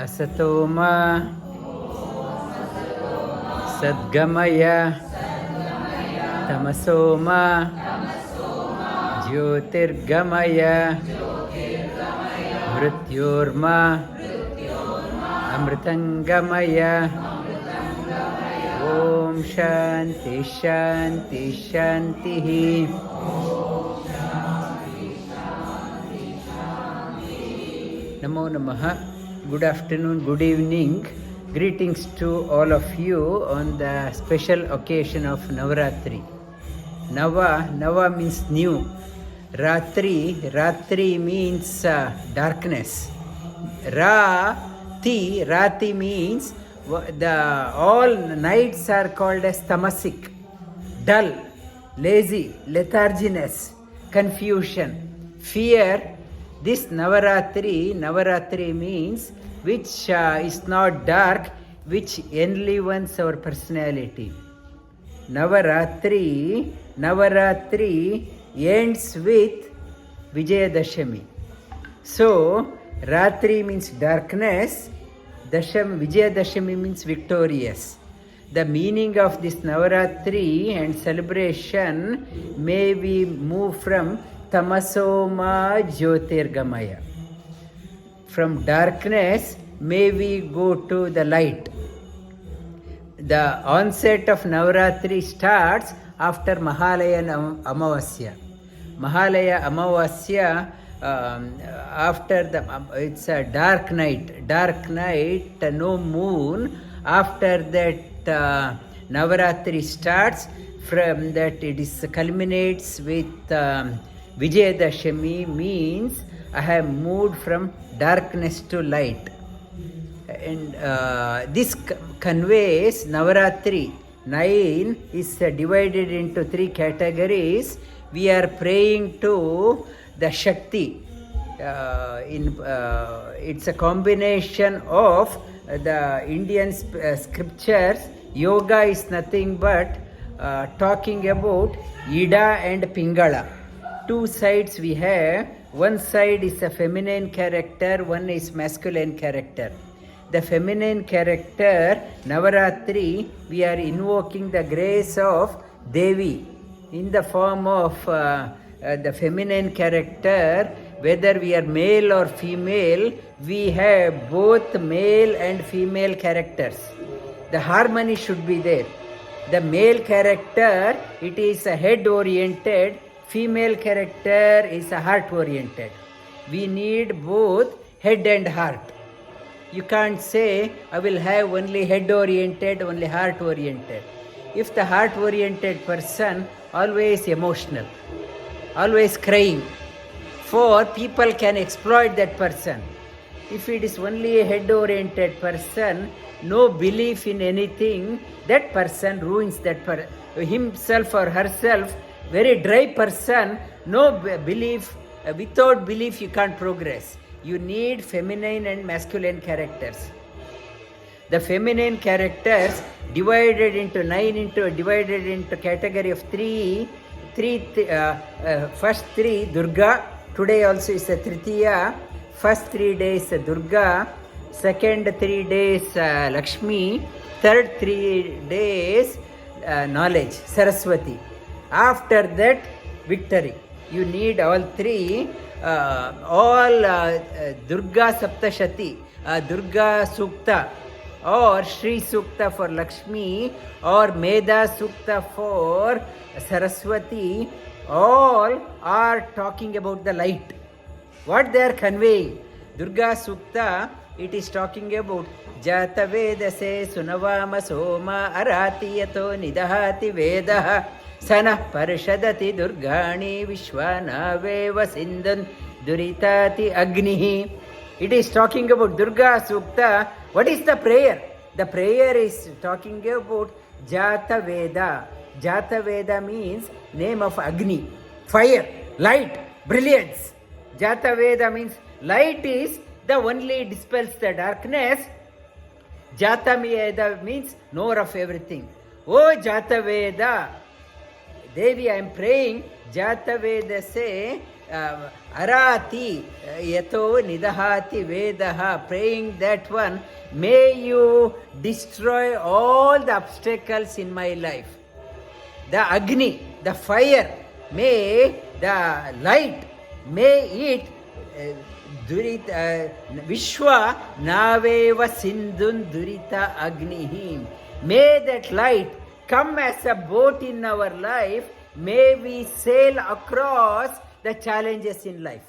असतो मा सद्गमय तमसो मा ज्योतिर्गमय मृत्योर्मा अमृतंगमय. ओम शांति शांति शांति. Namo Namaha. Good afternoon, good evening. Greetings to all of you on the special occasion of Navaratri. Nava means new. Ratri means darkness. Rati means all nights are called as tamasic, dull, lazy, letharginess, confusion, fear. This Navaratri means which is not dark, which enlivens our personality. Navaratri ends with Vijayadashami. So, Ratri means darkness, Vijayadashami means victorious. The meaning of this Navaratri and celebration may we move from Tamasoma Jyotirgamaya. From darkness may we go to the light. The onset of Navaratri starts after Mahalaya Amavasya. Mahalaya Amavasya, after it's a dark night, no moon. After that Navaratri starts. From that it culminates with Vijayadashami, means I have moved from darkness to light. And this conveys Navaratri 9 is divided into 3 categories. We are praying to the Shakti. It's a combination of the Indian scriptures. Yoga is nothing but talking about Ida and Pingala. 2 sides we have. One side is a feminine character, one is masculine character. The feminine character, Navaratri, we are invoking the grace of Devi in the form of the feminine character. Whether we are male or female, we have both male and female characters. The harmony should be there. The male character, it is a head oriented. Female character is a heart oriented. We need both head and heart. You can't say I will have only head oriented, only heart oriented. If the heart oriented person always emotional, always crying, for people can exploit that person. If it is only a head oriented person, no belief in anything, that person ruins himself or herself. Very dry person, no belief. Without belief you can't progress. You need feminine and masculine characters. The feminine characters divided into category of 3. First 3 Durga. Today also is a Tritiya. First 3 days Durga. Second 3 days Lakshmi. Third 3 days knowledge, Saraswati. After that, victory. You need all 3. Durga Saptashati, Durga Sukta, or Shri Sukta for Lakshmi, or Meda Sukta for Saraswati, all are talking about the light. What they are conveying. Durga Sukta, it is talking about Jata Vedase Sunavama Soma Arati Yato Nidahati Vedaha Sana Parishadati Durgani Vishwanaveva Sindhan Duritati Agnihi. It is talking about Durga Sukta. What is the prayer? The prayer is talking about Jata Veda. Jata Veda means name of Agni, fire, light, brilliance. Jata Veda means light is the only dispels the darkness. Jata Veda means knower of everything. Oh Jata Veda, Devi, I am praying. Jata Veda say arati yato nidahati vedaha, praying that one, may you destroy all the obstacles in my life. The Agni, the fire, may the light, may it Durita Vishwa Naveva Sindhun Durita Agnihi. May that light come as a boat in our life. May we sail across the challenges in life.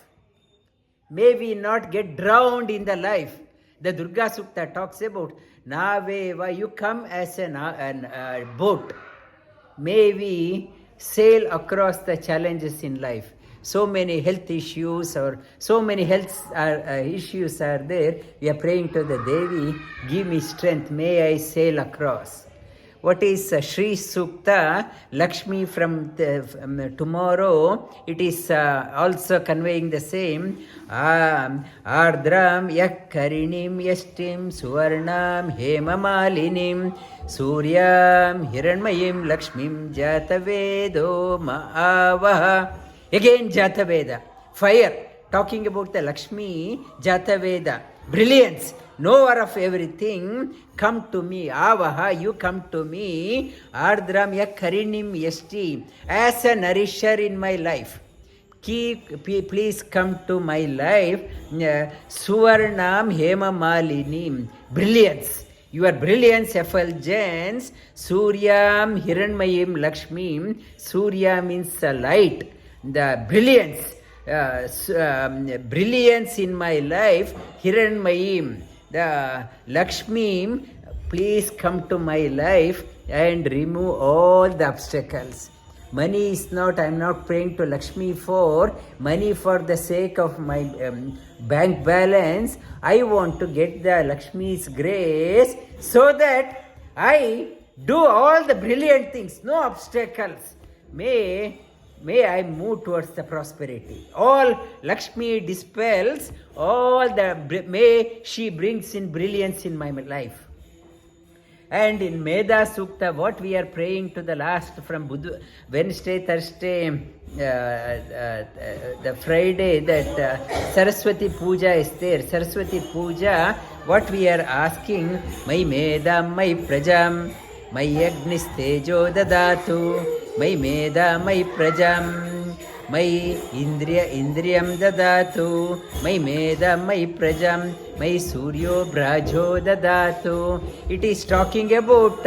May we not get drowned in the life. The Durga Sukta talks about Naveva, you come as a boat. May we sail across the challenges in life. So many health issues or so many health issues are there. We are praying to the Devi, give me strength, may I sail across. What is Sri Sukta, Lakshmi from tomorrow, it is also conveying the same. Ardram Yakkarinim Yashtim Suvarnam Hemamalinim Suryam Hiranmayim Lakshmim Jatavedo Ma'avaha. Again Jataveda, fire, talking about the Lakshmi, Jataveda, brilliance, knower of everything, come to me, Avaha, you come to me, Ardram Yakkarinim Yasti, as a nourisher in my life. Please come to my life, Suvarnam Hema Malinim, brilliance. Your brilliance effulgence, Suryam Hiranmayim Lakshmi, Surya means light. The brilliance, brilliance in my life, Hiranmayim, the Lakshmi, please come to my life and remove all the obstacles. Money is not, I am not praying to Lakshmi for money for the sake of my bank balance. I want to get the Lakshmi's grace so that I do all the brilliant things, no obstacles. May I move towards the prosperity. All Lakshmi dispels all the, may she brings in brilliance in my life. And in Meda Sukta, what we are praying to the last from Wednesday, Thursday, the Friday, that Saraswati Puja is there. Saraswati Puja, what we are asking, Mai Medam, Mai Prajam, Mai Agnis Tejo Dadatu, Mai Meda, Mai Prajam, Mai Indriyam Dadatu, Mai Meda, Mai Prajam, Mai Suryo Brajo Dadatu. It is talking about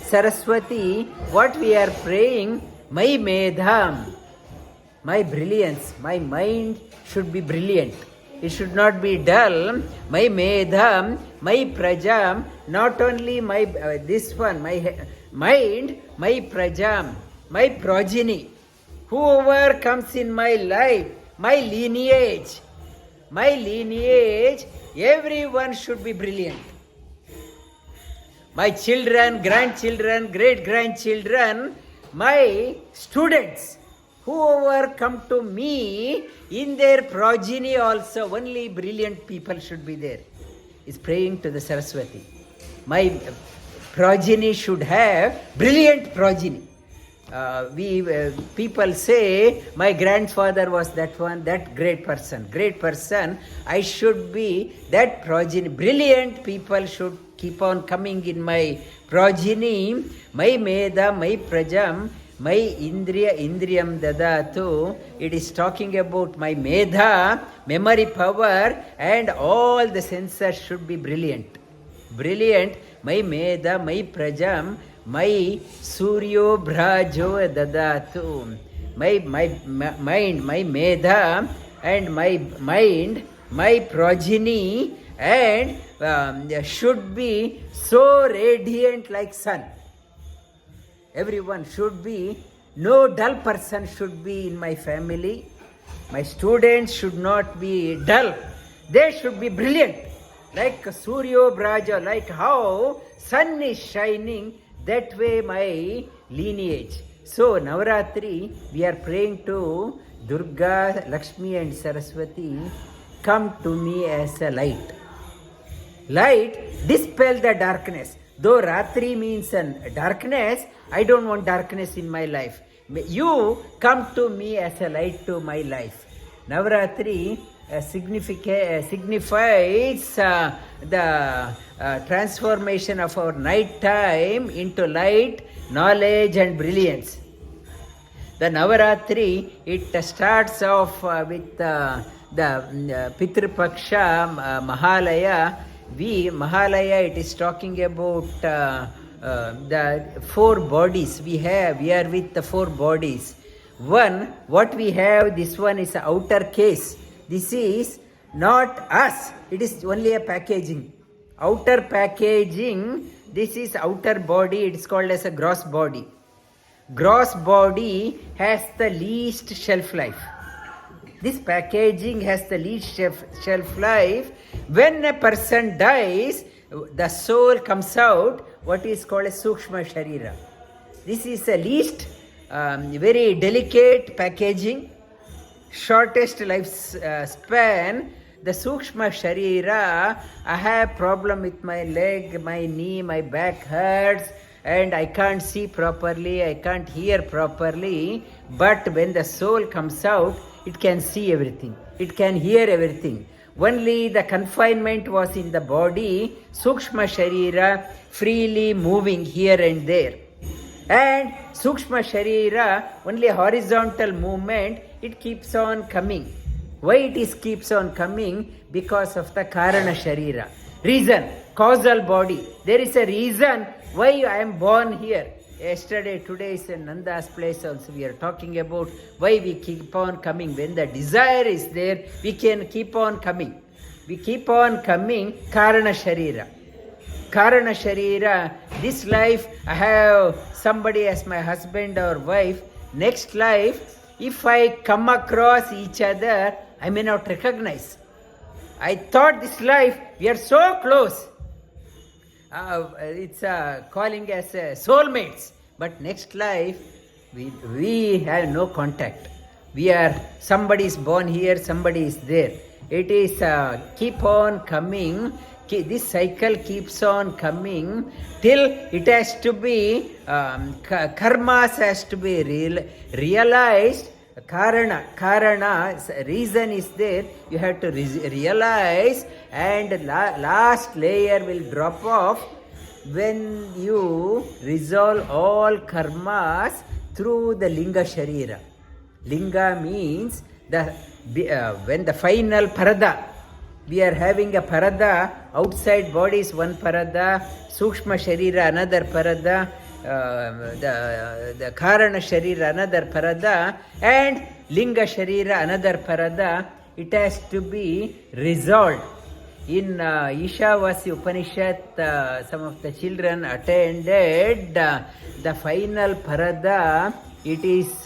Saraswati. What we are praying, Mai Medham, my brilliance, my mind should be brilliant. It should not be dull. My Medham, my Prajam, not only my this one, my mind, my Prajam, my progeny, whoever comes in my life, my lineage, everyone should be brilliant. My children, grandchildren, great-grandchildren, my students, whoever come to me, in their progeny also, only brilliant people should be there. Is praying to the Saraswati. My progeny should have brilliant progeny. People say, my grandfather was that one, that great person. I should be that progeny. Brilliant people should keep on coming in my progeny. My Meda, my Prajam, my Indriyam Dadatu. It is talking about my Medha, memory power, and all the senses should be brilliant. My Medha, my Prajam, my Suryo Brajo Dadatu. My mind, my Medha, and my mind, my progeny, and should be so radiant like sun. Everyone should be, no dull person should be in my family. My students should not be dull. They should be brilliant. Like Suryo Braja, like how sun is shining, that way my lineage. So Navaratri, we are praying to Durga, Lakshmi and Saraswati, come to me as a light. Light, dispel the darkness. Though Ratri means darkness, I don't want darkness in my life. You come to me as a light to my life. Navaratri signifies the transformation of our night time into light, knowledge and brilliance. The Navaratri, it starts off with the Pitru Paksha, Mahalaya. Mahalaya, it is talking about the four bodies we have. We are with the four bodies. One, what we have, this one is an outer case. This is not us. It is only a packaging. Outer packaging, this is outer body. It is called as a gross body. Gross body has the least shelf life. This packaging has the least shelf life. When a person dies, the soul comes out, what is called a Sukshma Sharira. This is the least very delicate packaging, shortest life span. The Sukshma Sharira, I have problem with my leg, my knee, my back hurts, and I can't see properly, I can't hear properly. But when the soul comes out, it can see everything, it can hear everything. Only the confinement was in the body, Sukshma Sharira freely moving here and there. And Sukshma Sharira, only horizontal movement, it keeps on coming. Why it keeps on coming? Because of the Karana Sharira. Reason, causal body. There is a reason why I am born here. Yesterday, today is in Nanda's place also. We are talking about why we keep on coming. When the desire is there, we can keep on coming. We keep on coming, Karana Sharira. Karana Sharira, this life I have somebody as my husband or wife. Next life, if I come across each other, I may not recognize. I thought this life, we are so close. It's calling as soulmates. But next life, we have no contact. We are, somebody is born here, somebody is there. It is keep on coming. This cycle keeps on coming till it has to be, karmas has to be realized. Karana, reason is there, you have to realize, and last layer will drop off when you resolve all karmas through the Linga Sharira. Linga means when the final parada, we are having a parada, outside body is one parada, Sukshma Sharira another parada, the Karana Sharira another parada, and Linga Sharira another parada. It has to be resolved. In Ishavasya Upanishad, some of the children attended the final parada. It is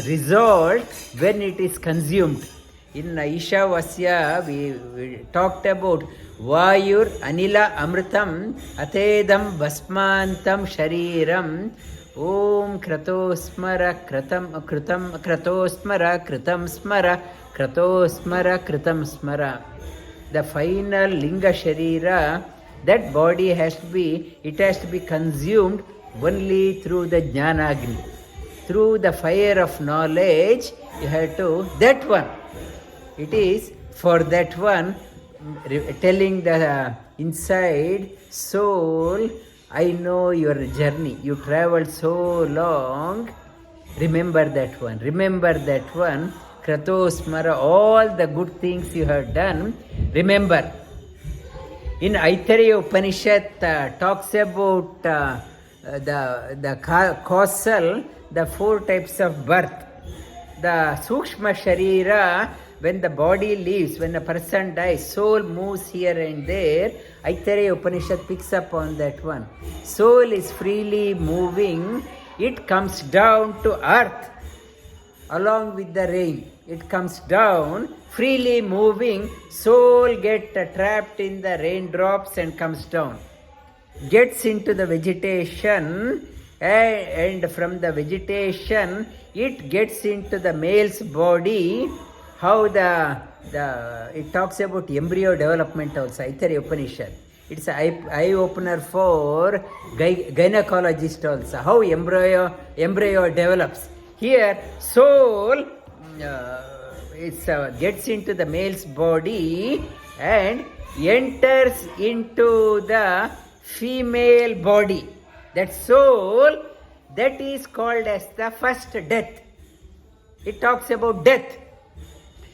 resolved when it is consumed. In Ishavasya, we talked about Vayur Anila Amritam Atedam Vasmantam Shariram Om Kratosmara Kratam Kratosmara Kritam Smara Kratosmara Kritam Smara. The final Linga Sharira, that body has to be consumed only through the Jnanagni. Through the fire of knowledge, you have to, that one. It is for that one, telling the inside soul, I know your journey. You traveled so long. Remember that one. Remember that one. Kratosmara, all the good things you have done. Remember. In Aitareya Upanishad talks about the causal, the four types of birth. The Sukshma Sharira, when the body leaves, when a person dies, soul moves here and there. Aitareya Upanishad picks up on that one. Soul is freely moving. It comes down to earth along with the rain. It comes down, freely moving. Soul gets trapped in the raindrops and comes down. Gets into the vegetation, and from the vegetation, it gets into the male's body. How it talks about embryo development also, Aitareya Upanishad. It's an eye-opener for gynecologist also, how embryo develops. Here, soul gets into the male's body and enters into the female body. That soul, that is called as the first death. It talks about death.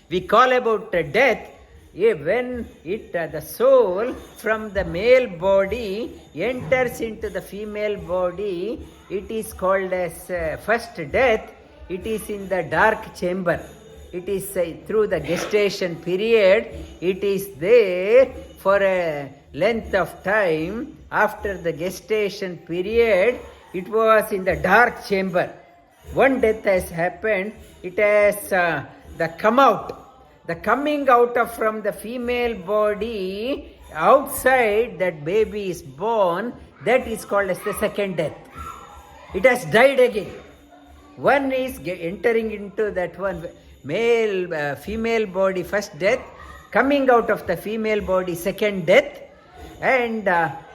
We call about death when the soul from the male body enters into the female body. It is called as first death. It is in the dark chamber. It is through the gestation period. It is there for a length of time. After the gestation period, it was in the dark chamber. One death has happened. It has the coming out of from the female body, outside that baby is born. That is called as the second death. It has died again. One is entering into that one female body, first death, coming out of the female body, second death, and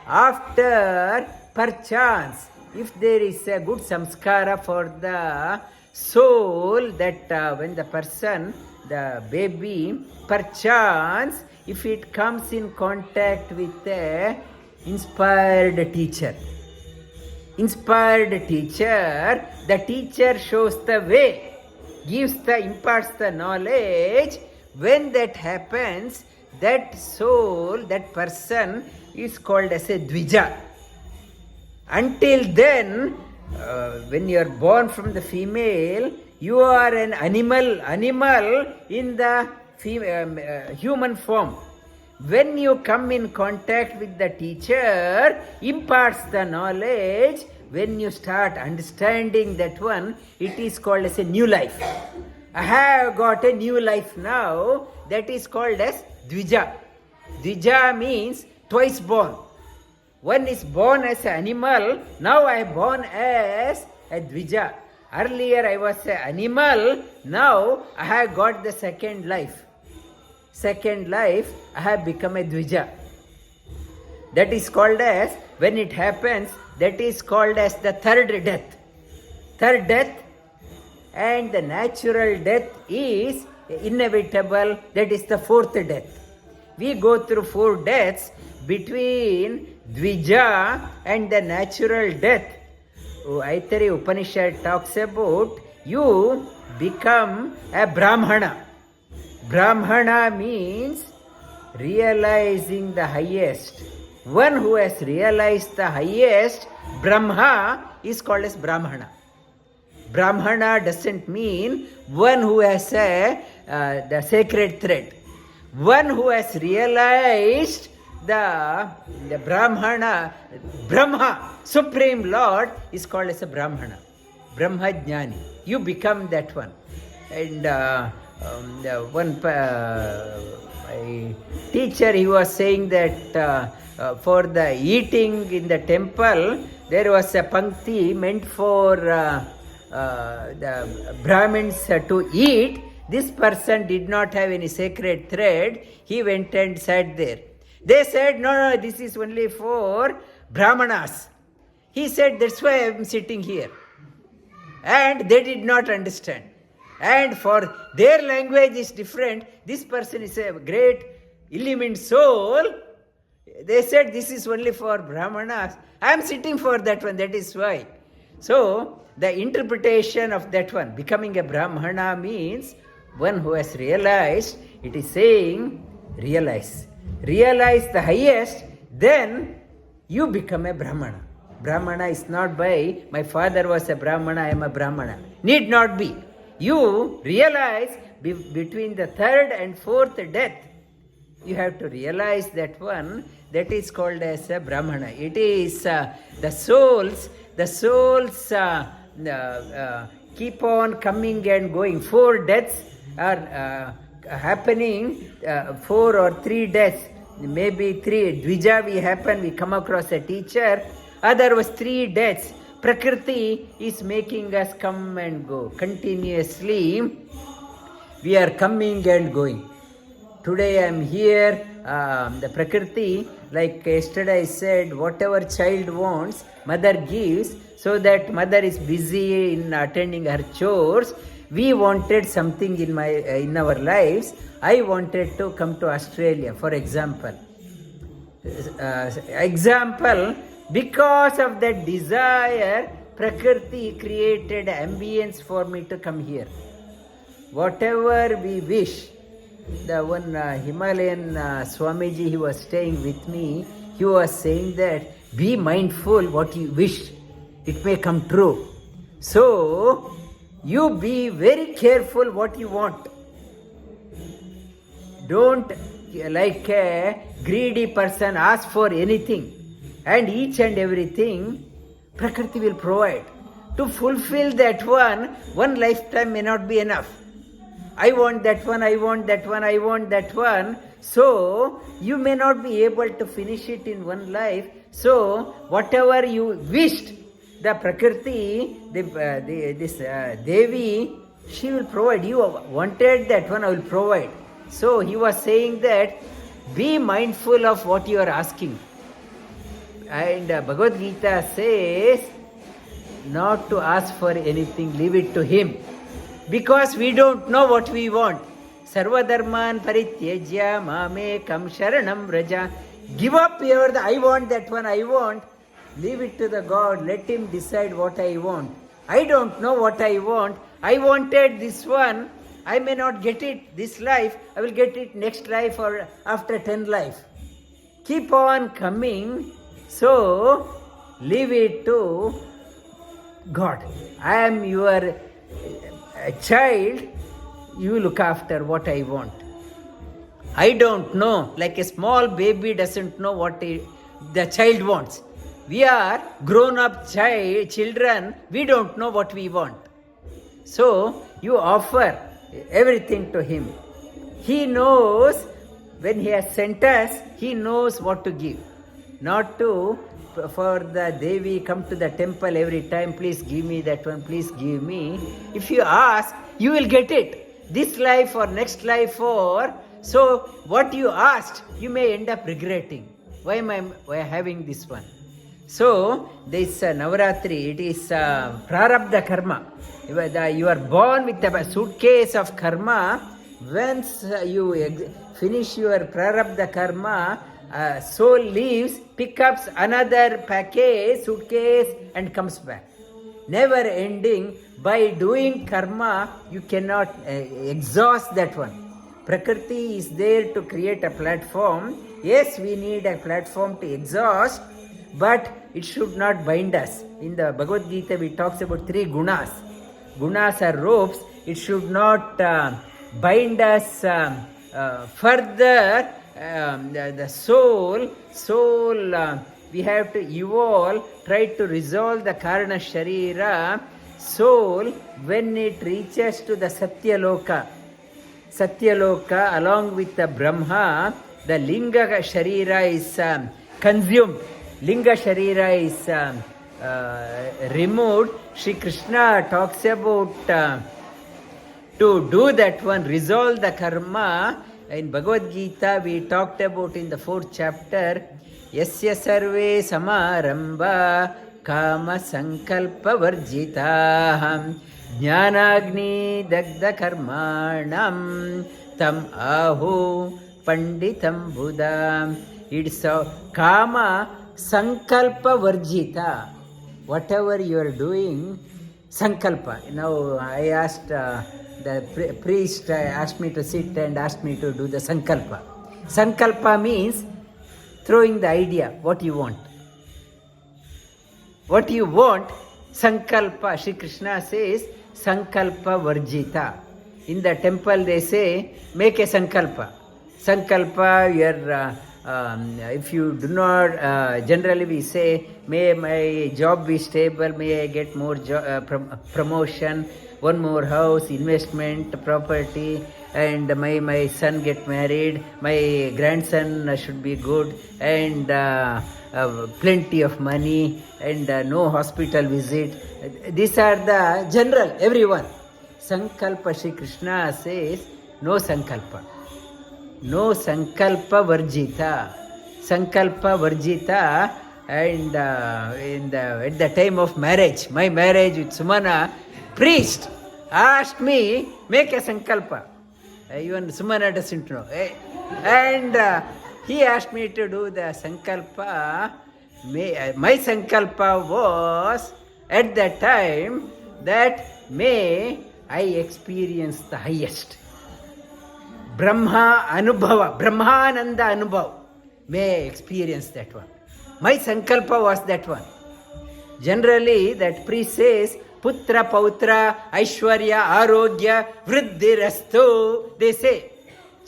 after perchance, if there is a good samskara for the soul, that when the person, the baby, perchance, if it comes in contact with a inspired teacher, the teacher shows the way, imparts the knowledge. When that happens, that soul, that person is called as a Dvija. Until then, when you are born from the female, you are an animal in the human form. When you come in contact with the teacher, imparts the knowledge, when you start understanding that one, it is called as a new life. I have got a new life now. That is called as Dvija. Dvija means twice born. One is born as an animal. Now I am born as a Dvija. Earlier I was an animal. Now I have got the second life. Second life, I have become a Dvija. That is called as, when it happens, that is called as the third death. Third death, and the natural death is inevitable. That is the fourth death. We go through 4 deaths between Dvija and the natural death. Aitari Upanishad talks about you become a Brahmana. Brahmana means realizing the highest. One who has realized the highest, Brahma, is called as Brahmana. Brahmana doesn't mean one who has the sacred thread. One who has realized the Brahmana, Brahma, Supreme Lord, is called as a Brahmana. Brahma Jnani. You become that one. And one my teacher, he was saying that for the eating in the temple, there was a pankti meant for the Brahmins to eat. This person did not have any sacred thread. He went and sat there. They said, no, this is only for Brahmanas. He said, that's why I am sitting here. And they did not understand. And for their language is different. This person is a great illumined soul. They said, this is only for Brahmanas. I am sitting for that one, that is why. So, the interpretation of that one, becoming a Brahmana, means one who has realized, it is saying, realize. Realize the highest, then you become a Brahmana. Brahmana is not by, my father was a Brahmana, I am a Brahmana. Need not be. You realize between the third and fourth death, you have to realize that one, that is called as a Brahmana. It is the souls keep on coming and going. 4 deaths are happening, 4 or 3 deaths, maybe 3. Dvija we come across a teacher. Other was 3 deaths. Prakriti is making us come and go. Continuously, we are coming and going. Today I am here, the Prakriti, like yesterday I said, whatever child wants, mother gives, so that mother is busy in attending her chores. We wanted something in our lives. I wanted to come to Australia, for example. Because of that desire, Prakriti created ambience for me to come here. Whatever we wish, the one Himalayan Swamiji, he was staying with me, he was saying that be mindful what you wish, it may come true. So, you be very careful what you want. Don't, like a greedy person, ask for anything and each and everything Prakriti will provide. To fulfill that one lifetime may not be enough. I want that one, I want that one, I want that one. So, you may not be able to finish it in one life. So, whatever you wished, the Prakriti, this Devi, she will provide. You wanted that one, I will provide. So, he was saying that be mindful of what you are asking. And Bhagavad Gita says not to ask for anything, leave it to him. Because we don't know what we want. Sarva dharman parityajya mamekam sharanam vraja. Give up your, I want that one, I want. Leave it to the God. Let him decide what I want. I don't know what I want. I wanted this one. I may not get it this life. I will get it next life or after 10 life. Keep on coming. So, leave it to God. I am your child. You look after what I want. I don't know. Like a small baby doesn't know what the child wants. We are grown-up children. We don't know what we want. So, you offer everything to him. He knows when he has sent us, he knows what to give. Not to, for the Devi, come to the temple every time, please give me that one, please give me. If you ask, you will get it. This life or next life or, so what you asked, you may end up regretting. Why am I having this one? So, this Navaratri, it is prarabdha karma. You are born with a suitcase of karma. Once you finish your prarabdha karma, soul leaves, picks up another package, suitcase and comes back. Never ending. By doing karma, you cannot exhaust that one. Prakriti is there to create a platform. Yes, we need a platform to exhaust, but it should not bind us. In the Bhagavad Gita, we talks about 3 gunas. Gunas are ropes. It should not bind us further. The soul, we have to evolve, try to resolve the Karana Sharira. Soul, when it reaches to the Satyaloka, along with the Brahma, the Linga Sharira is consumed. Linga Sharira is removed. Shri Krishna talks about to do that one, resolve the karma. In Bhagavad Gita, we talked about in the 4th chapter, Yasya sarve samaramba kama sankalpa varjitaham jnanagni dagda karmanam tam ahu panditam buddha. It's a kama sankalpa varjita. Whatever you are doing, sankalpa. Now I asked the priest asked me to sit and asked me to do the sankalpa. Sankalpa means throwing the idea, what you want. What you want, sankalpa. Shri Krishna says, sankalpa varjita. In the temple they say, make a sankalpa. Sankalpa, if you do not, generally we say, may my job be stable, may I get more promotion, one more house, investment, property, and my son get married, my grandson should be good, and plenty of money, and no hospital visit. These are the general, everyone. Sankalpa, Shri Krishna says, no sankalpa. No sankalpa varjita. Sankalpa varjita. And at the time of marriage, my marriage with Sumana, priest asked me, make a sankalpa. Even Sumana doesn't know. And he asked me to do the sankalpa. My sankalpa was at that time that may I experience the highest. Brahma Anubhava, Brahmananda Anubhav. May I experience that one. My sankalpa was that one. Generally, that priest says, Putra, Pautra, Aishwarya, Arogya, Vriddhirastu. They say,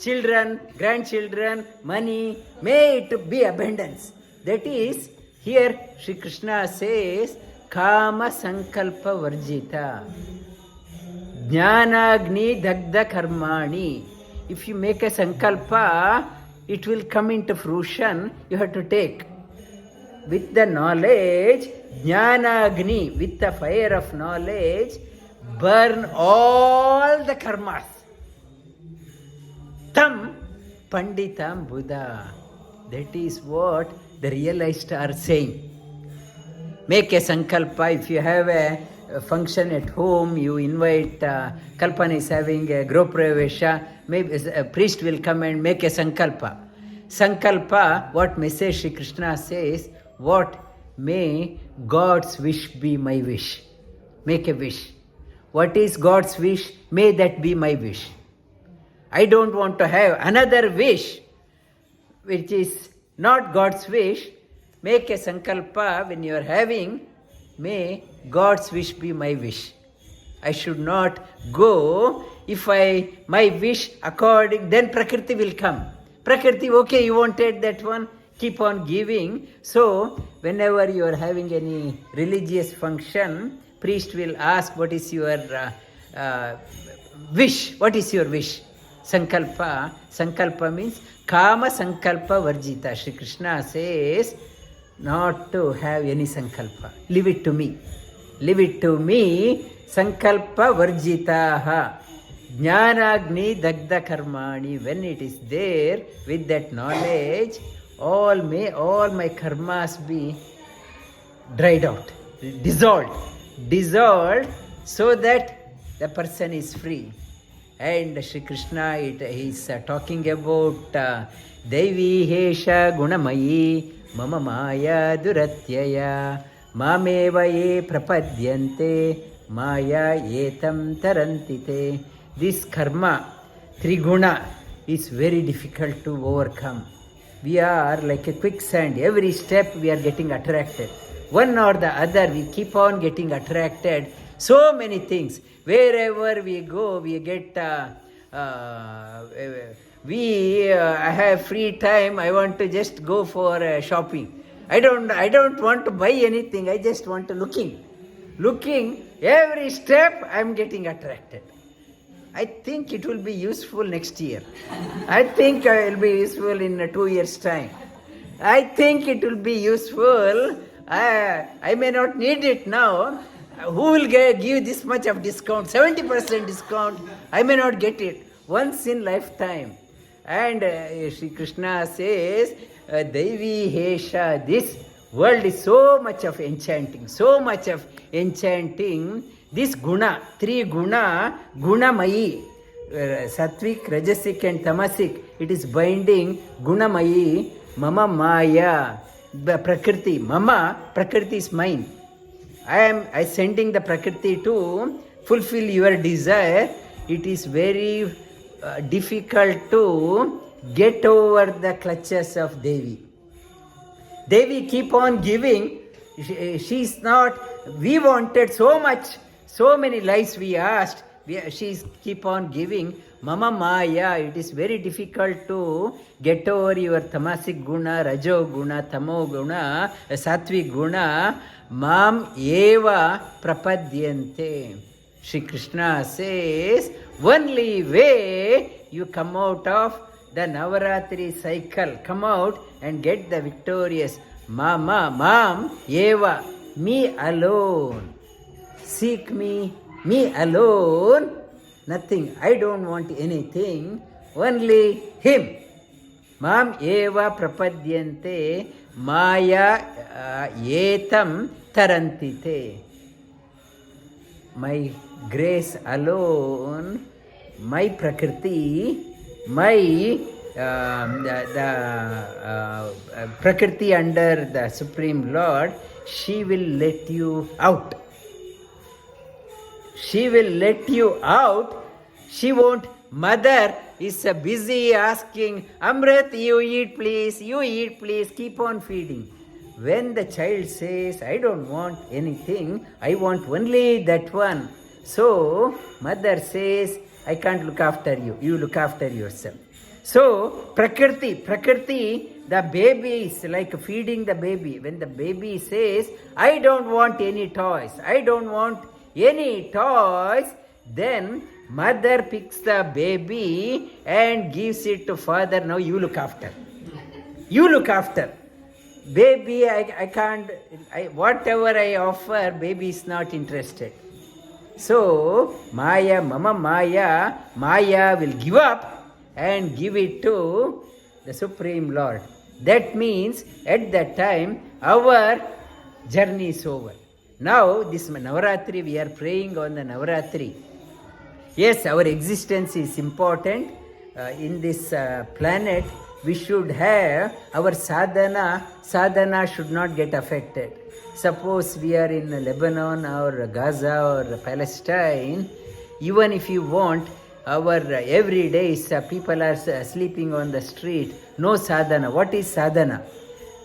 children, grandchildren, money, may it be abundance. That is, here Sri Krishna says, Kama Sankalpa Varjita. Jnanagni Dagda Karmani. If you make a sankalpa, it will come into fruition. You have to take. With the knowledge, Jnanagni, with the fire of knowledge, burn all the karmas. Tam Panditam Buddha. That is what the realized are saying. Make a sankalpa. If you have a function at home, you invite, Kalpana is having a Gropravesha, maybe a priest will come and make a sankalpa. Sankalpa, what message Sri Krishna says, what may God's wish be my wish. Make a wish. What is God's wish? May that be my wish. I don't want to have another wish which is not God's wish. Make a sankalpa when you are having, may God's wish be my wish. I should not go. If my wish according, then Prakriti will come. Prakriti, okay, you wanted that one, keep on giving. So, whenever you are having any religious function, priest will ask, what is your wish? What is your wish? Sankalpa. Sankalpa means Kama Sankalpa Varjita. Shri Krishna says, not to have any sankalpa. Leave it to me. Leave it to me. Sankalpa Varjitaha. Jnanagni Dagda Karmani. When it is there, with that knowledge, all my karmas be dried out, dissolved, so that the person is free. And Shri Krishna, he is talking about Devi Hesha Gunamayi Mama Maya Duratyaya Mameva ye prapadyante Maya yetam tarantite. This karma, Triguna, is very difficult to overcome. We are like a quicksand. Every step we are getting attracted. One or the other, we keep on getting attracted. So many things. Wherever we go, we get, I have free time, I want to just go for shopping. I don't want to buy anything, I just want to looking, every step I am getting attracted. I think it will be useful next year. I think it will be useful in 2 years' time. I think it will be useful. I may not need it now. Who will give this much of discount? 70% discount. I may not get it. Once in lifetime. And Shri Krishna says, Devi Hesha, this world is so much of enchanting. This guna, three guna, gunamayi, sattvic, rajasic and tamasic, it is binding gunamayi, mama maya, prakriti, mama, prakriti is mine. I sending the prakriti to fulfill your desire. It is very difficult to get over the clutches of Devi. Devi keep on giving. She is not, we wanted so much, so many lives we asked, she keep on giving. Mama Maya, it is very difficult to get over your tamasic guna, rajo guna, tamo guna, sattvic guna. Mam eva prapadyante. Shri Krishna says, only way you come out of the Navaratri cycle, come out and get the victorious. Mam eva, me alone. Seek me alone. Nothing. I don't want anything. Only him. Mam eva prapadyante maya yetam tarantite. My grace alone, my Prakriti, my Prakriti under the Supreme Lord, she will let you out. She will let you out. She won't. Mother is busy asking, Amrit, you eat please, keep on feeding. When the child says, I don't want anything, I want only that one. So, mother says, I can't look after you, you look after yourself. So, Prakriti, the baby is like feeding the baby. When the baby says, I don't want any toys, then mother picks the baby and gives it to father. Now you look after. Baby, I can't, whatever I offer, baby is not interested. So, Maya will give up and give it to the Supreme Lord. That means at that time our journey is over. Now this Navaratri, we are praying on the Navaratri. Yes, our existence is important. In this planet, we should have our sadhana. Sadhana should not get affected. Suppose we are in Lebanon or Gaza or Palestine, even if you want, our every day people are sleeping on the street. No sadhana. What is sadhana?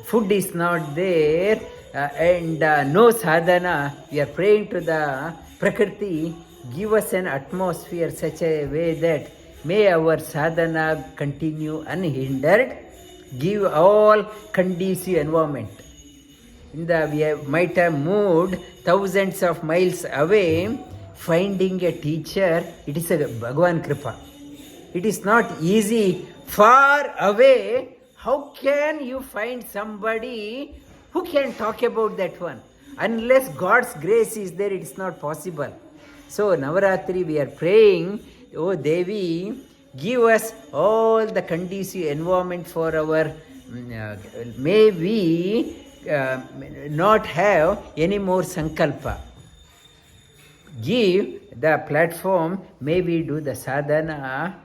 Food is not there and no sadhana. We are praying to the Prakriti. Give us an atmosphere such a way that may our sadhana continue unhindered. Give all conducive environment. We might have moved thousands of miles away. Finding a teacher, it is a Bhagavan Kripa. It is not easy. Far away, how can you find somebody who can talk about that one? Unless God's grace is there, it is not possible. So, Navaratri, we are praying, oh Devi, give us all the conducive environment for our, may we not have any more sankalpa. Give the platform, may we do the sadhana,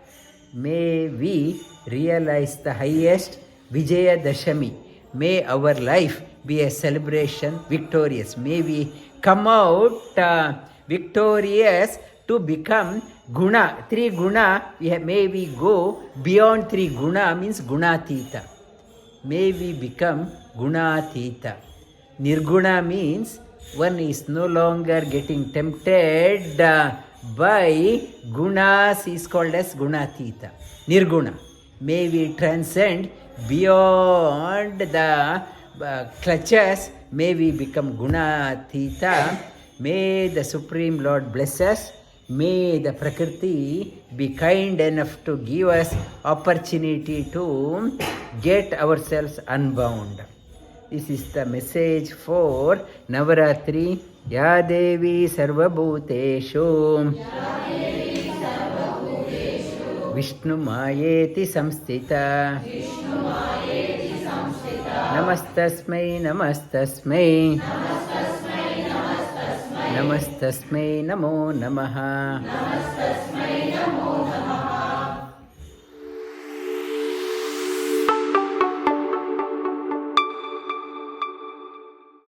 may we realize the highest Vijaya Dashami. May our life be a celebration, victorious. May we come out victorious to become guna. 3 guna, may we go beyond 3 guna, means gunatita. May we become gunatita. Nirguna means one is no longer getting tempted by gunas, is called as gunatita. Nirguna. May we transcend beyond the clutches. May we become gunatita. May the Supreme Lord bless us. May the Prakriti be kind enough to give us opportunity to get ourselves unbound. This is the message for Navaratri. Ya Devi Sarvabhuteshu Vishnu Mayeti Samstita Namastasmai Namastasmai Namastasmai Namo Namaha